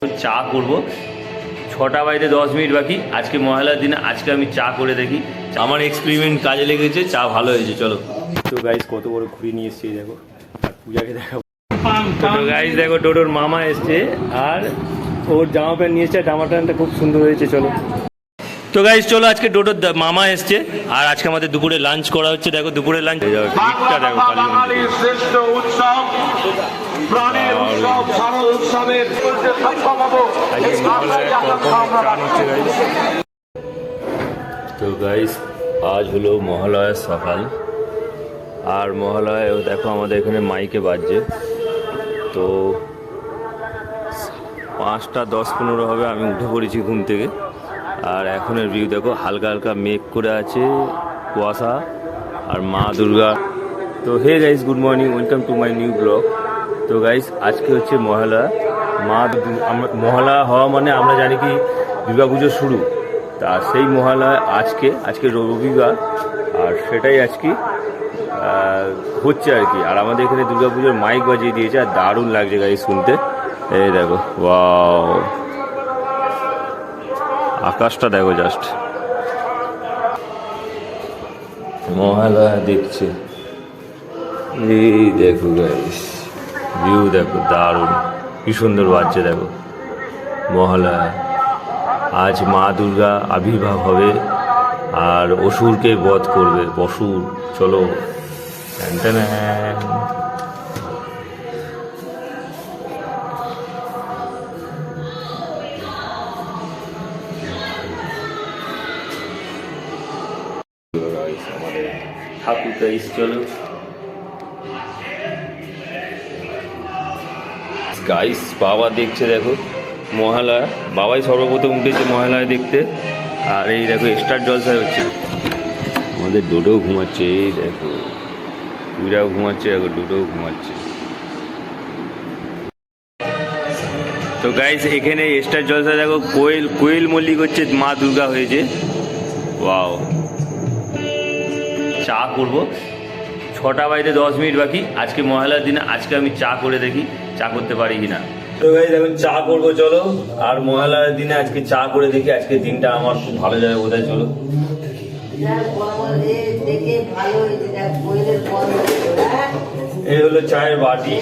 চা করব 6টা বাজতে 10 মিনিট বাকি। আজকে মহালয়ার দিনে আজকে আমি চা করে দেখি, আমার এক্সপেরিমেন্ট কাজে লেগেছে, চা ভালো হয়েছে। চলো তো গাইস কত বড় ঘুরি নিয়ে এসেছি দেখো, আর পূজাকে দেখাবো। তো গাইস দেখো টোটোর মামা এসছে আর ওর জামা প্যান্ট নিয়ে এসছে, জামা প্যান্টটা খুব সুন্দর হয়েছে। চলো তো গাইস চলো, আজকে টোটোর মামা এসছে আর আজকে আমাদের দুপুরে লাঞ্চ করা হচ্ছে। দেখো দুপুরে লাঞ্চ দেখো শ্রেষ্ঠ উৎসব প্রাণের উৎসব শারদ উৎসবের সক্ষম হবো। তো গাইস আজ হলো মহালয়ার সকাল, আর মহালয়া দেখো আমাদের এখানে মাইকে বাজছে। তো 5টা 10-15 হবে, আমি উঠে পড়েছি ঘুম থেকে। আর এখনের ভিউ দেখো, হালকা হালকা মেঘ করে আছে, কুয়াশা আর মা দুর্গা। তো hey guys, good morning, welcome to my new blog. তো গাইস আজকে হচ্ছে মহালয়া। মহালয়া হওয়া মানে আমরা জানি কি দুর্গা পুজো শুরু, তা সেই মহালয়া আজকে রবিবার, আর সেটাই আজকে হচ্ছে আর কি। আর আমাদের এখানে দুর্গা পুজোর মাইক বাজিয়ে দিয়েছে, আর দারুণ লাগছে গাইস শুনতে। এই দেখো ওয়াও, আকাশটা দেখো জাস্ট, মহালয়া দেখছে। এই দেখো গাইস ভিউ দেখো, দারুণ কি সুন্দর বাজছে দেখো। মহালয়া আজ মা দুর্গা আবির্ভাব হবে আর অসুরকে বধ করবে। অসুর চলো আমাদের ঠাকুর গাইস। চলো গাইস, বাবা দেখছে দেখো মহালয়া, বাবাই সর্বপ্রথম উঠেছে মহালয়া দেখতে। আর এই দেখো স্টার জলসা হচ্ছে, আমাদের ডোডো ঘুমাচ্ছে। এই দেখো তুইরাও ঘুমাচ্ছে, দেখো ডোডোও ঘুমাচ্ছে। তো গাইস এখানে স্টার জলসা দেখো, কোয়েল মল্লিক হচ্ছে, মা দুর্গা হয়েছে। ওয়াও, চা করব 6টা বাজতে 10 মিনিট বাকি। আজকে মহালয়ার দিনে আজকে আমি চা করে দেখি, চা করতে পারি কিনা। তো গাইস এখন চা করবো চলো, আর মহালয়ার দিনে আজকে চা করে দেখি, আজকে দিনটা আমার খুব ভালো যাবে বোধহয়। চলো এই হলো চায়ের বাটি,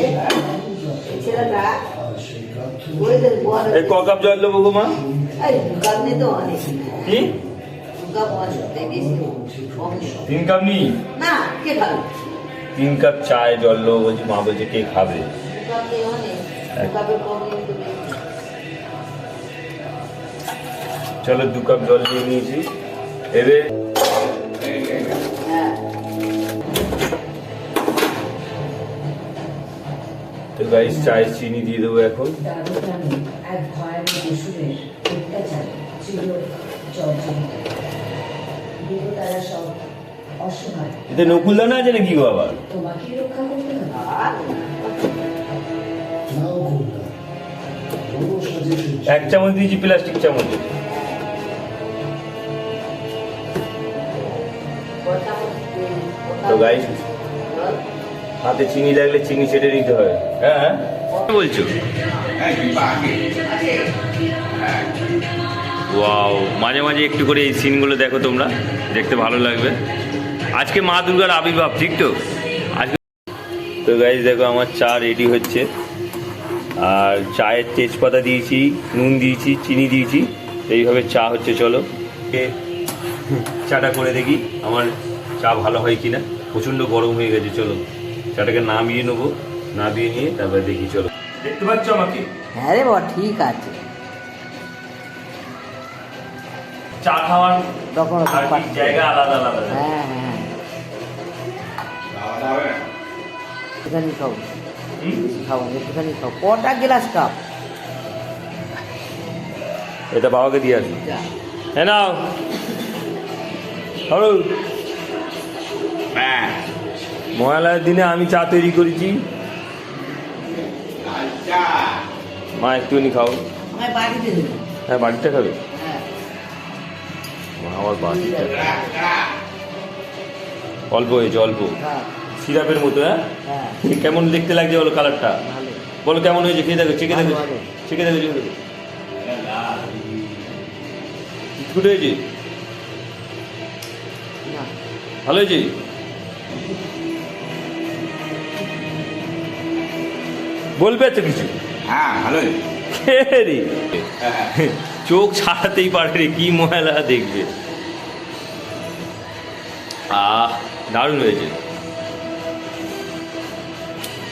এই ক কাপ জল দেবো গো মা? কি 3 কাপ নি? 3 কাপ চায় জল দেবো বলছি, মা বলছে কে খাবে। চলো 2 কাপ জল দিয়ে নিয়েছি। এবার তো গাইস চায়ে চিনি দিয়ে দেবো এখন। এতে নকুলদানা আছে নাকি গো আবার? এক চামচ দিয়েছি, প্লাস্টিক চামচ। তো গাইস হাতে চিনি লাগলে চিনি ছেড়ে নিতে হবে। হ্যাঁ বলছো? ওয়াও, মাঝে মাঝে একটু করে এই সিনগুলো দেখো তোমরা, দেখতে ভালো লাগবে। আজকে মা দুর্গার আবির্ভাব, ঠিক তো আজকে। তো গাইস দেখো আমার চা রেডি হচ্ছে, আর চায়ের তেজপাতা দিয়েছি, নুন দিয়েছি, চিনি দিয়েছি, এইভাবে চা হচ্ছে। চলো চাটা করে দেখি আমার চা ভালো হয় কিনা। প্রচণ্ড গরম হয়ে গেছে, চলো চাটাকে নামিয়ে নেবো, নামিয়ে নিয়ে তারপরে দেখি। চলো দেখতে পাচ্ছ আমাকে? হ্যাঁ রে বাবা, ঠিক আছে। চা খাওয়ার তখন জায়গা আলাদা আলাদা। হ্যাঁ হ্যাঁ, একটুখানি খাও, বেশি খাও, একটুখানি খাও। কটা গ্লাস কাপ? এটা বাবাকে দিয়ে আসবো। হ্যাঁ নাও, মহালয়ার দিনে আমি চা তৈরি করেছি। মা একটুখানি খাও। হ্যাঁ বাড়িটা খাবে, আমার বাড়িটা অল্প হয়েছে, অল্প সিরাপের মতো। হ্যাঁ কেমন দেখতে লাগছে বলো কালারটা? বলো কেমন হয়েছে? খেয়ে দেখো, চেখে দেখো, চেখে দেখো। বিস্কুট হয়েছে? না ভালো হয়েছে? বলবে তো কিছু? হ্যাঁ ভালোই। কে রে? চোখ ছাড়াতেই পারে রে, কি ময়লা দেখবে। দারুণ হয়েছে।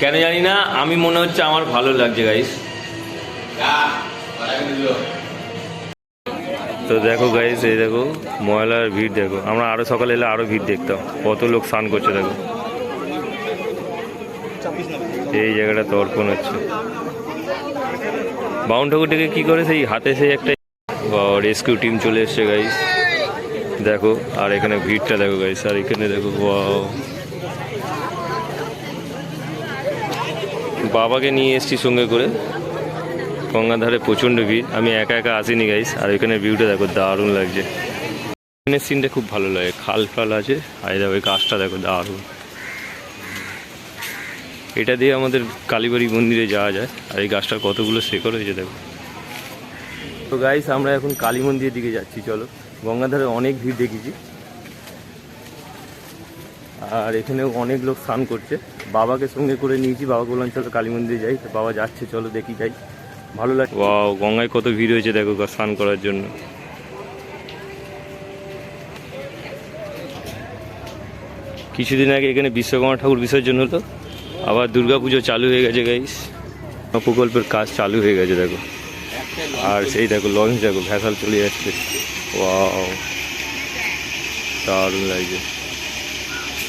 কেন জানি না, আমি মনে হচ্ছে আমার ভালো লাগছে গাইস। তো দেখো গাইস, এই দেখো ময়লার ভিড় দেখো। আমরা আরো সকালে এলে আরো ভিড় দেখতাম, কত লোক স্নান করছে দেখো। এই জায়গাটা তর্পণ হচ্ছে। বাউন ঠাকুরটাকে কি করে সেই হাতে সেই একটা রেস্কিউ টিম চলে এসছে গাইস দেখো। আর এখানে ভিড়টা দেখো গাইস, আর এখানে দেখো ওয়াও, বাবাকে নিয়ে এসছি সঙ্গে করে। গঙ্গার ধারে প্রচণ্ড ভিড়, আমি একা একা আসিনি গাইস। আর এখানে ভিউটা দেখো, দারুণ লাগছে। এখানে সিনটা খুব ভালো লাগে, খাল ফাল আছে। আর দেখো ওই গাছটা দেখো, দারুণ। এটা দিয়ে আমাদের কালীবাড়ি মন্দিরে যাওয়া যায়। আর এই গাছটার কতগুলো শেকড় হয়েছে দেখো। তো গাইস, আমরা এখন কালী মন্দিরের দিকে যাচ্ছি, চলো। গঙ্গাধারে অনেক ভিড় দেখেছি, আর এখানেও অনেক লোক স্নান করছে। বাবাকে সঙ্গে করে নিয়েছি, বাবা বললাম চলো কালী মন্দিরে যাই। তো বাবা যাচ্ছে, চলো দেখি যাই, ভালো লাগে। ওয়াও, গঙ্গায় কত ভিড় হয়েছে দেখো স্নান করার জন্য। কিছুদিন আগে এখানে বিশ্বকর্মা ঠাকুর বিসর্জন হতো, আবার দুর্গাপুজো চালু হয়ে গেছে গাইস। প্রকল্পের কাজ চালু হয়ে গেছে দেখো। আর সেই দেখো লঞ্চ দেখো, ভ্যাসাল চলে যাচ্ছে। ওয়াও, দারুণ লাগছে।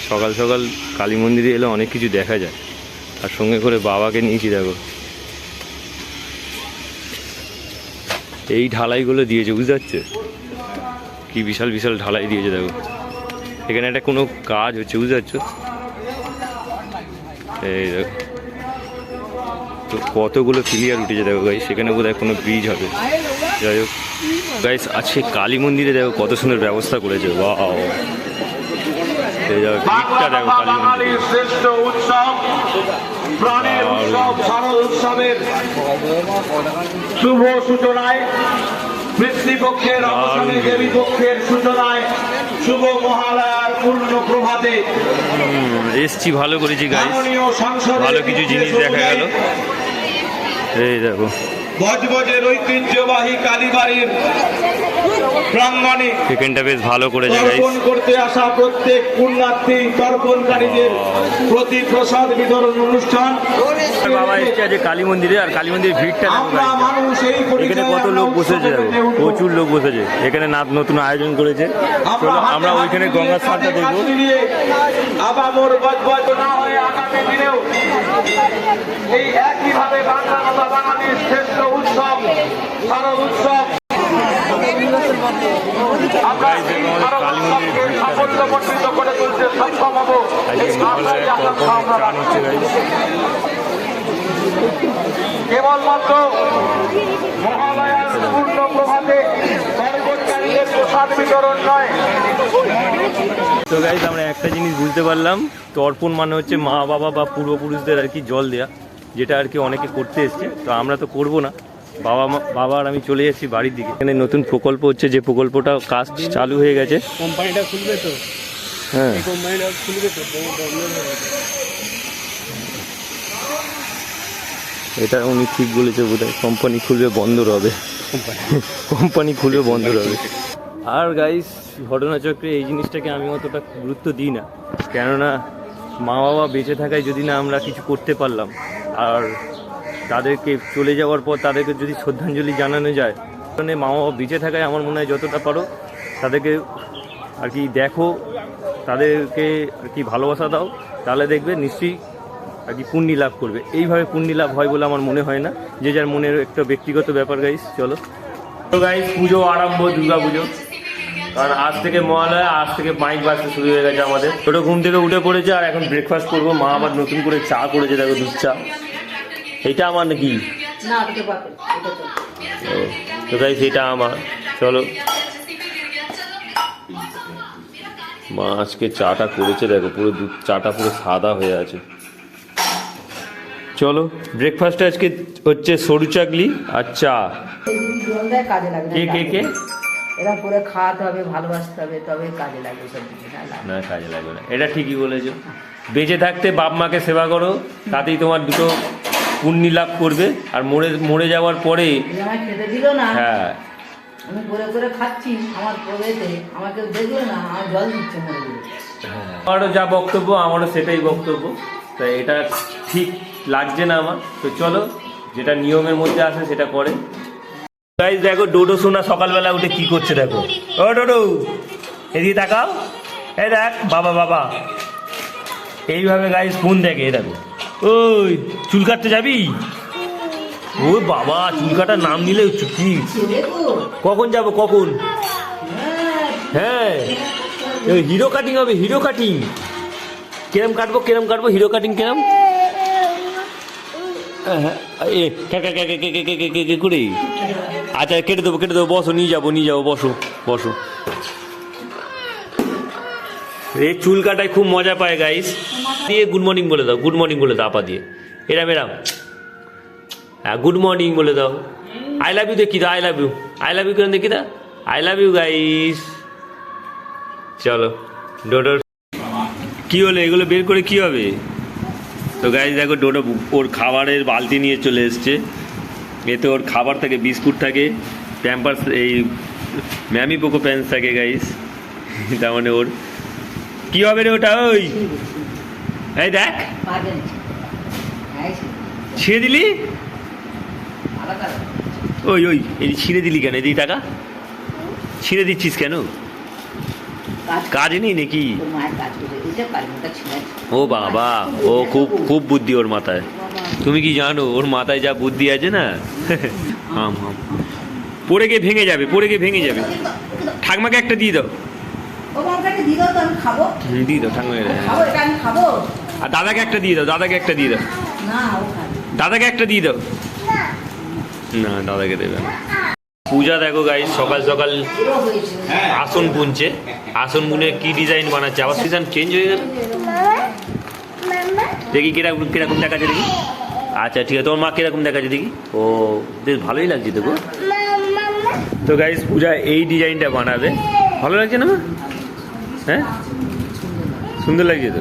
সকাল সকাল কালী মন্দিরে এলে অনেক কিছু দেখা যায়। আর সঙ্গে করে বাবাকে নিয়েছি দেখো। এই ঢালাইগুলো দিয়েছে, বুঝতে পারছে কি বিশাল বিশাল ঢালাই দিয়েছে দেখো। এখানে একটা কোনো কাজ হচ্ছে, বুঝতে পারছো? এই দেখো, তো কতগুলো ক্লিয়ার উঠেছে দেখো গাইস। সেখানে বোধহয় কোনো ব্রিজ হবে। যাই হোক গাইস, আজকে কালী মন্দিরে দেখো কত সুন্দর ব্যবস্থা করেছে। ওয়াও, এই দেখো ভিড়টা দেখো কালী মন্দিরে। বাঙালির শ্রেষ্ঠ উৎসব, প্রাণের উৎসব শারদ উৎসবের শুভ সূচনায়, পিতৃপক্ষের অবসানে দেবী পক্ষের সূচনায়, শুভ মহালয়ার পূর্ণ প্রভাতে এসছি, ভালো করেছি গাইস, মাননীয় সংসদের ভালো কিছু জিনিস দেখা গেল। এই দেখো বজবজের ঐতিহ্যবাহী কালীবাড়ির প্রাঙ্গণে এখানটা বেশ ভালো করেছে গাইস। তর্পণ করতে আসা প্রত্যেক পুণ্যার্থী তর্পণকারীদের প্রতি প্রসাদ বিতরণ অনুষ্ঠান। বাবা এসছে আজ কালী মন্দিরে, আর কালী মন্দিরের ভিড়টা দেখো আমরা guys। মানুষ এই এখানে কত লোক বসেছে দেখো, প্রচুর লোক বসেছে। এখানে নতুন আয়োজন করেছে। চলো আমরা ওইখানে গঙ্গা স্নানটা দেখবো। আবামর বজবজ না হয়ে আগামী দিনেও এই একইভাবে বাংলা তথা বাঙালির শ্রেষ্ঠ উৎসব শারদ উৎসব আমরা এই শারদ উৎসবকে সাফল্যমণ্ডিত করে তুলতে সক্ষম হব, এই আশায় আকাঙ্ক্ষা আমরা রাখছি। কেবলমাত্র মহালয়ার পূর্ণ প্রভাতে তর্পণকারীদের প্রসাদ বিতরণ নয়। তো গাইজ, আমরা একটা জিনিস বুঝতে পারলাম, তর্পণ মানে হচ্ছে মা বাবা বা পূর্বপুরুষদের আর কি জল দেয়া, যেটা আর কি অনেকে করতে এসছে। তো আমরা তো করবো না, বাবা আর আমি চলে যাচ্ছি বাড়ির দিকে। এখানে নতুন প্রকল্প হচ্ছে, যে প্রকল্পটা কাজ চালু হয়ে গেছে। কোম্পানিটা খুলবে তো? হ্যাঁ, এই কোম্পানিটা খুলবে তো? এটা উনি ঠিক বলেছে বোধহয়, কোম্পানি খুলবে বন্ধ হবে, কোম্পানি খুলবে বন্ধ হবে। আর গাইস, ঘটনাচক্রে এই জিনিসটাকে আমি অতটা গুরুত্ব দিই না, কেননা মা বাবা বেঁচে থাকায় যদি না আমরা কিছু করতে পারলাম, আর তাদেরকে চলে যাওয়ার পর তাদেরকে যদি শ্রদ্ধাঞ্জলি জানানো যায়, মানে মা বাবা বেঁচে থাকায় আমার মনে হয় যতটা পারো তাদেরকে আর কি দেখো, তাদেরকে আর কি ভালোবাসা দাও, তাহলে দেখবে নিশ্চয়ই আর কি পুণ্যি লাভ করবে। এইভাবে পুণ্যি লাভ হয় বলে আমার মনে হয় না, যে যার মনের একটা ব্যক্তিগত ব্যাপার গাইস। চলো তো গাইস, পুজো আরম্ভ, দুর্গা পুজো। কারণ আজ থেকে মহালয়া, আজ থেকে মাইক বাজতে শুরু হয়ে গেছে আমাদের। ছোটো ঘুম থেকে উঠে পড়েছে, আর এখন ব্রেকফাস্ট করবো। মা আবার নতুন করে চা করেছে দেখো, দুধ চা। এইটা আমার নাকি? না, ওটা বাপের, এটা তো। তো গাইস, এটা আমার। চলো, মা আজকে চাটা করেছে দেখো, পুরো দুধ চাটা পুরো সাদা হয়ে আছে। চলো, ব্রেকফাস্টে আজকে হচ্ছে সরু চাকলি আর চা। জল দেয়, কাজে লাগে না। কে কে কে? এরা করে খাওয়াতে হবে, ভালোবাসতে হবে, তবে কাজে লাগবে সব কিছু, না লাগবে না কাজে লাগবে না, এটা ঠিকই বলেছো। বেঁচে থাকতে বাপ মাকে সেবা করো, তাতেই তোমার দুটো পুণ্যি লাভ করবে। আর মরে মরে যাওয়ার পরে এই আমায় খেতে দিল না, হ্যাঁ আমি করে করে খাচ্ছি, আমার প্রবেতে আমাকে দেখলো না, আমার জল দিচ্ছে মরে গেলে। আমারও যা বক্তব্য, আমারও সেটাই বক্তব্য। তাই এটা ঠিক লাগছে না আমার। তো চলো, যেটা নিয়মের মধ্যে আছে সেটা করে। গাইস দেখো, ডোডো সোনা সকালবেলা উঠে কি করছে দেখো। ও ডোডো, এদিকে তাকাও। এই দেখ বাবা, বাবা এইভাবে গাইস ফোন দেখে। এই দেখো, ওই চুল কাটতে যাবি? ও বাবা, চুল কাটার নাম নিলে কি, ছেলে তো, কখন যাব কখন? হ্যাঁ, হ্যাঁ, হিরো কাটিং হবে, হিরো কাটিং। কিরম কাটবো, কিরম কাটবো, হিরো কাটিং কিরম? করে আচ্ছা, কেটে দেবো, কেটে দেবো। বসো, নিয়ে যাবো, নিয়ে যাবো, বসো বসো। এই চুল কাটায় খুব মজা পায় গাইস। দিয়ে গুড মর্নিং বলে দাও, গুড মর্নিং বলে দাও আপা দিয়ে। এরাম এরাম, হ্যাঁ গুড মর্নিং বলে দাও। আই লাভ ইউ দেখি দাও, I love you, I love you কেন দেখি দাও, আই লাভ ইউ গাইস। চলো ডোডোর কি হলো, এগুলো বের করে কি হবে? তো গাইস দেখো, ডোডো ওর খাবারের বালতি নিয়ে চলে এসছে। এতে ওর খাবার থাকে, বিস্কুট থাকে, প্যাম্পার্স, এই ম্যামি পোকো প্যান্স থাকে গাইস। তার মানে ওর কি হবে রে ওটা? ওই এই দেখ, পারবে না। হ্যাঁ, ছিঁড়ে দিলি। আলাদা ওই ওই এই ছিঁড়ে দিলি কেন? এদিকে টাকা ছিঁড়ে দিচ্ছিস কেন? কাজ কাজ নেই নাকি? তোর মায়ের কাজ করে দিতে পারবে, ওটা ছেড়ে ও বাবা, ও খুব খুব বুদ্ধি ওর মাথায়। তুমি কি জানো ওর মাথায় যা বুদ্ধি আছে না? হাম হাম, পড়ে গিয়ে ভেঙে যাবে, পড়ে গিয়ে ভেঙে যাবে। ঠাকমাকে একটা দিয়ে দাও। ও মাকে দিয়ে দাও তো, আমি খাবো, দিয়ে দাও ঠাকমাকে। খাবো, এটা আমি খাবো। আর দাদাকে একটা দিয়ে দাও, দাদাকে একটা দিয়ে দাও, না, ও খাবে দাদাকে একটা দিয়ে দাও। না, দাদাকে দেবে না। পূজা দেখো গাইস, সকাল সকাল পুরো হয়েছে। আসন বুনছে। আসন বুনে কি ডিজাইন বানাচ্ছে, আবার সিজন চেঞ্জ হয়ে গেল। দেখি কিরকম কিরকম দেখাচ্ছে দেখি। আচ্ছা ঠিক আছে, তোমার মা কিরকম দেখাচ্ছে দেখি। ও বেশ ভালোই লাগছে তো গো। তো গাইস, পূজা এই ডিজাইনটা বানাবে। ভালো লাগছে না মা? হ্যাঁ, সুন্দর লাগছে তো।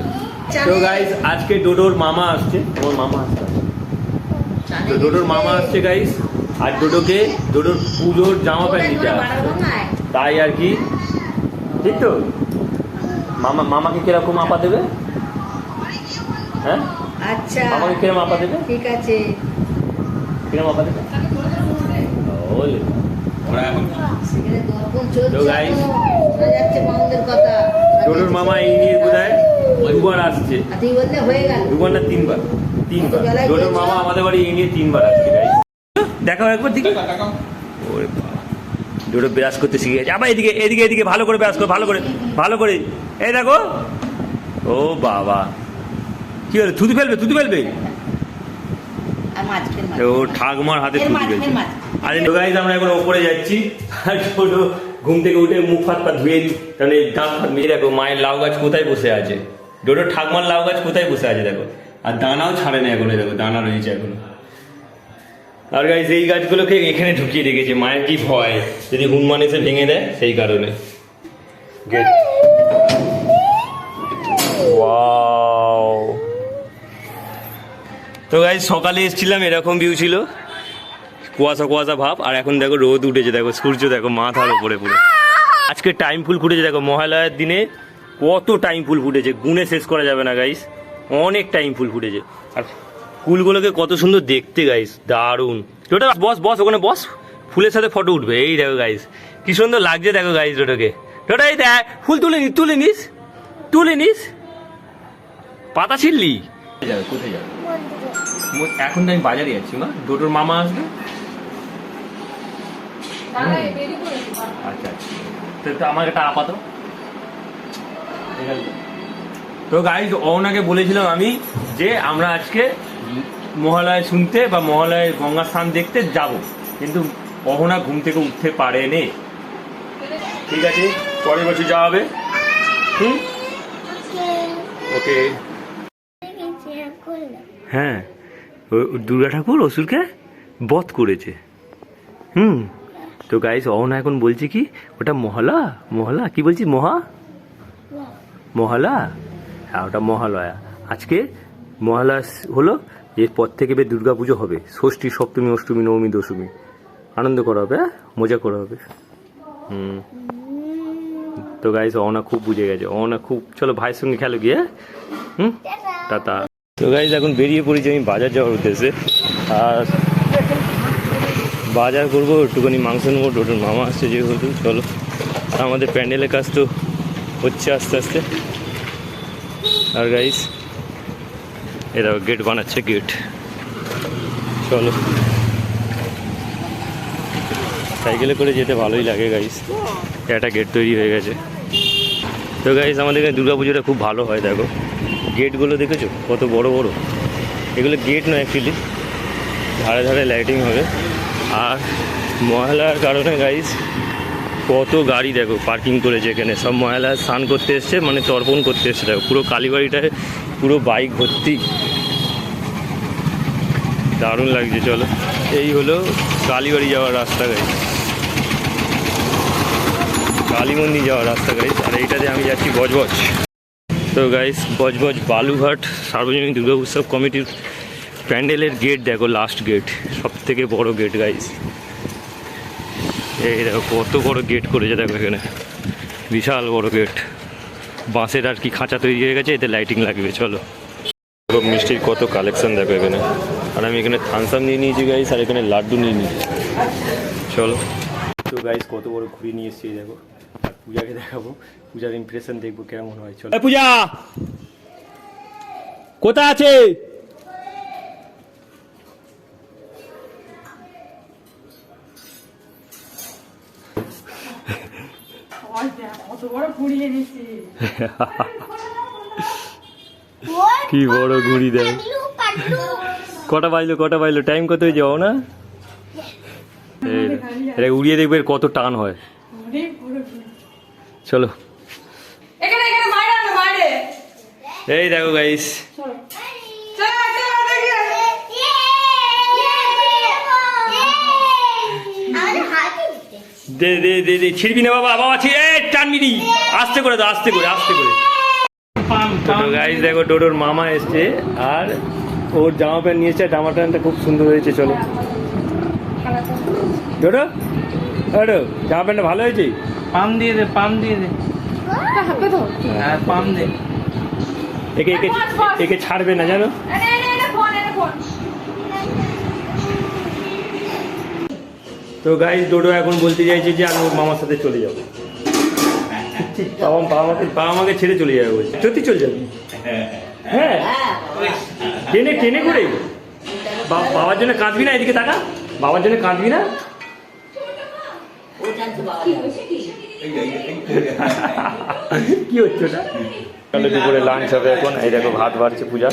তো গাইস, আজকে ডোডোর মামা আসছে। ওর মামা আসছে, তো ডোডোর মামা আসছে গাইস। আর ডোডোকে, ডোডোর পুজোর জামা প্যান্ট নিতে আসছে। তাই আর কি, ঠিক তো? মামা, মামাকে কিরকম আপা দেবে? হ্যাঁ, আচ্ছা, মামাকে কিরকম আপা দেবে? ঠিক আছে। কিরকম আপা দেবে? ওলে সেখানে দর্পণ চলছে, তো guys, শোনা যাচ্ছে মাউন্টের কথা। ডোডোর মামা এই নিয়ে বোধহয় দুবার আসছে। আর তুই বললে হয়ে গেল। দুবার না তিনবার, তিনবার। ডোডোর মামা আমাদের বাড়ি এই নিয়ে তিনবার আসছে গাইস। দেখাও একবার দেখি। ওরে বাবা, ডোডো ব্রাশ করতে শিখে গেছে। আবার এদিকে এদিকে এদিকে ভালো করে ব্রাশ কর, ভালো করে, ভালো করে। এই দেখো, ও বাবা, কি হলো? থুতু ফেলবে, থুতু ফেলবে। আর মাঝখান ও ঠাকমার হাতে এর থুতু মাঝখান ফেলছে। মাঝখান। আর গাইস, আমরা এখন ওপরে যাচ্ছি। আর ডোডো ঘুম থেকে উঠে মুখ হাত পা ধুয়ে, কারণ এই দাঁত হাত মেরে দেখো মায়ের লাউ গাছ কোথায় বসে আছে। ডোডো ঠাকমার লাউ গাছ কোথায় বসে আছে দেখো। আর দানাও ছাড়ে না এখন, দেখো দানা রয়েছে এখন। আর গাইস, এই গাছগুলোকে এখানে ঢুকিয়ে রেখেছে। মায়ের কি ভয় যদি হনুমান এসে ভেঙে দেয়, সেই কারণে। Gate, wow. তো গাইস, সকালে এসেছিলাম, এরকম ভিউ ছিল, কুয়াশা কুয়াশা ভাব। আর এখন দেখো রোদ উঠেছে, দেখো সূর্য দেখো মাথার উপরে পুরো। আজকে টাইম ফুল ফুটেছে দেখো, মহালয়ার দিনে কত টাইম ফুল ফুটেছে, গুণে শেষ করা যাবে না গাইস। অনেক টাইম ফুল ফুটেছে। আর ফুলগুলোকে কত সুন্দর দেখতে গাইস, দারুণ। ওটা বস বস, ওখানে বস, ফুলের সাথে ফটো উঠবে। এই দেখো গাইস, কি সুন্দর লাগছে দেখো গাইস ওটাকে। ওটা এই দেখ, ফুল তুলে নিস, তুলে নিস, তুলে নিস। পাতা ছিললি? কোথায় যাবে? এখন তো আমি বাজারে যাচ্ছি মা, ডোডোর মামা আসবে। আচ্ছা আচ্ছা, তো আমার একটা আপা তো। তো গাইজ, ওনাকে বলেছিলাম আমি যে আমরা আজকে মহালয়া শুনতে বা মহালয়ায় গঙ্গা স্নান দেখতে যাব, কিন্তু অহনা ঘুম থেকে উঠতে পারেনি। ঠিক আছে, পরের বছর যাওয়া হবে। ওকে। হ্যাঁ, দুর্গা ঠাকুর অসুরকে বধ করেছে। তো গাইস অহনা এখন বলছি কি ওটা মহলা মহলা কি বলছি মহলা হ্যাঁ ওটা মহালয়া আজকে মহালয়া হলো এরপর থেকে এবার দুর্গা পুজো হবে ষষ্ঠী সপ্তমী অষ্টমী নবমী দশমী আনন্দ করা হবে হ্যাঁ মজা করা হবে তো গাইস অহনা খুব বুঝে গেছে অহনা খুব চলো ভাইয়ের সঙ্গে খেলো গিয়ে টাটা তো গাইস এখন বেরিয়ে পড়েছি আমি বাজার যাওয়ার উদ্দেশ্যে আর বাজার করবো একটুখানি মাংস নেবো টোটোর মামা আসছে যেহেতু চলো আর আমাদের প্যান্ডেলের কাজ তো হচ্ছে আস্তে আস্তে আর গাইস এরা গেট বানাচ্ছে গেট চলো সাইকেলে করে যেতে ভালোই লাগে গাইস একটা গেট তৈরি হয়ে গেছে তো গাইস আমাদের এখানে দুর্গা পুজোটা খুব ভালো হয় দেখো গেটগুলো দেখেছো কত বড় বড় এগুলো গেট নয় অ্যাকচুয়ালি ধারে ধারে লাইটিং হবে আর মহালয়ার কারণে গাইস কত গাড়ি দেখো পার্কিং করেছে এখানে সব মহালয়া স্নান করতে এসছে মানে তর্পণ করতে এসছে দেখো পুরো কালীবাড়িটায় পুরো বাইক ভর্তি দারুণ লাগছে চলো এই হলো কালীবাড়ি যাওয়ার রাস্তা গাইস কালী মন্দির যাওয়ার রাস্তা গাইস আর এইটাতে আমি যাচ্ছি বজবজ তো গাইস বজবজ বালুঘাট সার্বজনীন দুর্গা উৎসব কমিটির প্যান্ডেলের গেট দেখো লাস্ট গেট সব থেকে বড় গেট গাইস এই দেখো কত বড় গেট করেছে দেখো এখানে বিশাল বড় গেট বাঁশের আর কি খাঁচা তৈরি হয়ে গেছে এতে লাইটিং লাগবে চলো মিষ্টির কত কালেকশন দেখো এখানে আর আমি এখানে থানসাম নিয়ে নিয়েছি গাইস আর এখানে লাড্ডু নিয়ে নিয়েছি চলো তো গাইস কত বড় ঘুরি নিয়ে এসেছি দেখো আর পূজাকে দেখাবো পূজার ইমপ্রেশন দেখবো কেমন হয় চলো পূজা কোথায় আছে কি বড় ঘুড়ি দেয় কটা বাজলো টাইম কত হয়ে যাও না এটা উড়িয়ে দেখবে কত টান হয় চলো এই দেখো গাইস দে দে দে দে ছিড়বি না বাবা বাবা ছিড়ে টানবি নি আস্তে করে দাও আস্তে করে গাইস দেখো ডোডোর মামা এসছে আর ওর জামা প্যান্ট নিয়েছে জামা প্যান্টটা খুব সুন্দর হয়েছে চলো ডোডো ডোডো জামা প্যান্টটা ভালো হয়েছে পাম দিয়ে দে হ্যাঁ পাম দে একে একে একে ছাড়বে না জানো তো গাইস ডোডো এখন বলতে চাইছে যে আমি ওর মামার সাথে চলে যাবো বাবা আমাকে ছেড়ে চলে যাবে বলছে সত্যি চলে যাবি হ্যাঁ টেনে টেনে করে বাবার জন্য কাঁদবি না এদিকে তাকা বাবার জন্য কাঁদবি না কি হচ্ছে ওটা তাহলে দুপুরে লাঞ্চ হবে এখন এই দেখো ভাত বাড়ছে পূজা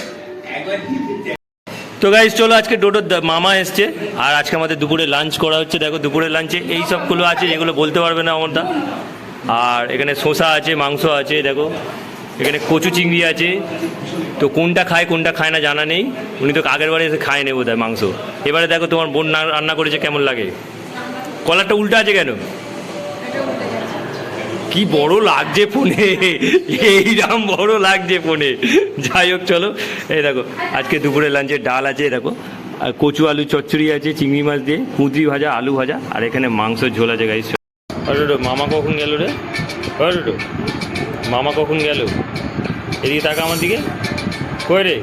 তো গাইস চলো আজকে ডোডোর মামা এসছে আর আজকে আমাদের দুপুরে লাঞ্চ করা হচ্ছে দেখো দুপুরে লাঞ্চে এই সবগুলো আছে যেগুলো বলতে পারবে না আমারটা আর এখানে শসা আছে মাংস আছে দেখো এখানে কচু চিংড়ি আছে তো কোনটা খায় না জানা নেই উনি তো আগের বারে এসে খায় নেবো দেয় মাংস এবারে দেখো তোমার বোন রান্না করেছে কেমন লাগে কলারটা উল্টা আছে কেন কি বড় লাগছে ফোনে এইরকম বড় লাগছে ফোনে যাই হোক চলো এই দেখো আজকে দুপুরে লাঞ্চে ডাল আছে দেখো আর কচু আলু চচ্চড়ি আছে চিংড়ি মাছ দিয়ে কুঁদরি ভাজা আলু ভাজা আর এখানে মাংসের ঝোল আছে গাইস মামা কখন গেল রে মামা কখন গেল এদিকে তাকা আমার দিকে কই রে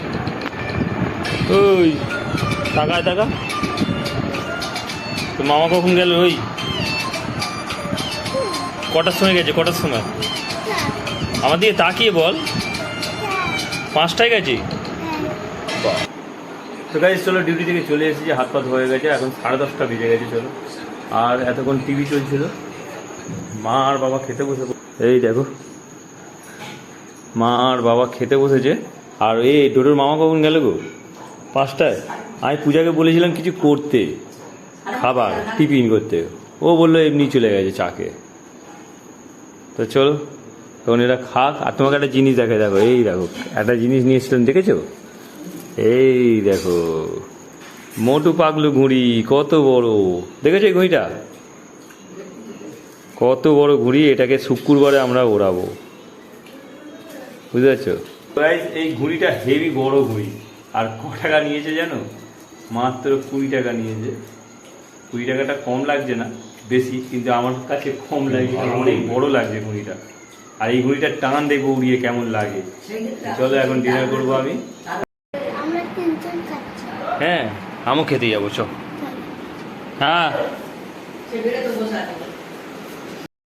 ওই তাকায় তাকা তো মামা কখন গেল ওই কটার সময় গেছে কটার সময় আমার দিকে তাকিয়ে বল 5টায় গেছি তো গাইস চলো ডিউটি থেকে চলে এসেছি হাত পা হয়ে গেছে এখন 10:30 বেজে গেছে চলো আর এতক্ষণ টিভি চলছিল মা আর বাবা খেতে বসে এই দেখো মা আর বাবা খেতে বসেছে আর এই ডোডোর মামা কখন গেল গো 5টায় আমি পূজাকে বলেছিলাম কিছু করতে খাবার টিফিন করতে ও বললো এমনি চলে গেছে চাকে তো চলো তখন এরা খাক আর তোমাকে একটা জিনিস দেখে দেখো এই দেখো একটা জিনিস নিয়ে এসছিলাম দেখেছো এই দেখো মোটু পাগলু ঘুড়ি কত বড় দেখেছো এই ঘুড়িটা কত বড় ঘুড়ি, এটাকে শুক্রবারে আমরা ওড়াবো, বুঝতে পারছো? এই ঘুড়িটা হেভি বড় ঘুড়ি। আর ক টাকা নিয়েছে জানো? মাত্র 20 টাকা নিয়েছে। 20 টাকাটা কম লাগছে না বেশি, কিন্তু আমার কাছে কম লাগছে, অনেক বড় লাগছে ঘুড়িটা। আর এই ঘুড়িটার টান দেখবো উড়িয়ে কেমন লাগে। চলো এখন ডিনার করবো আমি। আমরা তিনজন খাচ্ছি। হ্যাঁ, আমিও খেতে যাবো, চ। হ্যাঁ,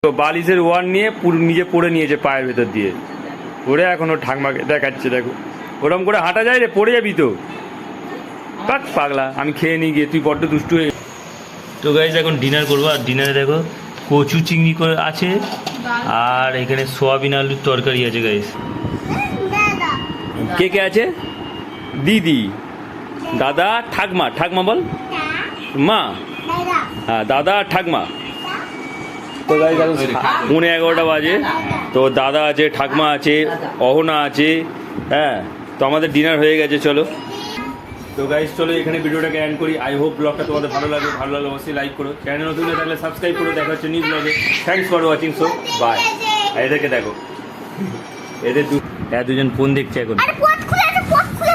তো বালিশের ওয়ার নিয়ে পুরো নিজে পড়ে নিয়েছে পায়ের ভেতর দিয়ে, পড়ে এখনো ঠাকমাকে দেখাচ্ছে, দেখো ওরম করে হাঁটা যায় রে, পড়ে যাবি তো। কাক পাগলা, আমি খেয়ে নিয়ে গিয়ে, তুই বড্ড দুষ্টু হয়ে। তো গাইজ এখন ডিনার করবো, আর ডিনারে দেখো কচু চিংড়ি করে আছে, আর এখানে সোয়াবিন আলুর তরকারি আছে গাইজ। দাদা কে কে আছে? দিদি, দাদা, ঠাকমা। ঠাকমা বল, মা। দাদা হ্যাঁ, দাদা আর ঠাকমা। তো গাইজ এখন 11:30 বাজে। তো দাদা আছে, ঠাকমা আছে, অহনা আছে। হ্যাঁ, তো আমাদের ডিনার হয়ে গেছে, চলো। তো গাইজ চলো এখানে ভিডিওটাকে এন্ড করি। আই হোপ ব্লগটা তোমাদের ভালো লাগে। ভালো লাগলে অবশ্যই লাইক করো, চ্যানেল নতুন হয়ে থাকলে সাবস্ক্রাইব করো। দেখা হচ্ছে নিউ ব্লগে। Thanks for watching, so bye. এদেরকে দেখো, এদের দুজন ফোন দেখছে এখন। আরে পথ খুলে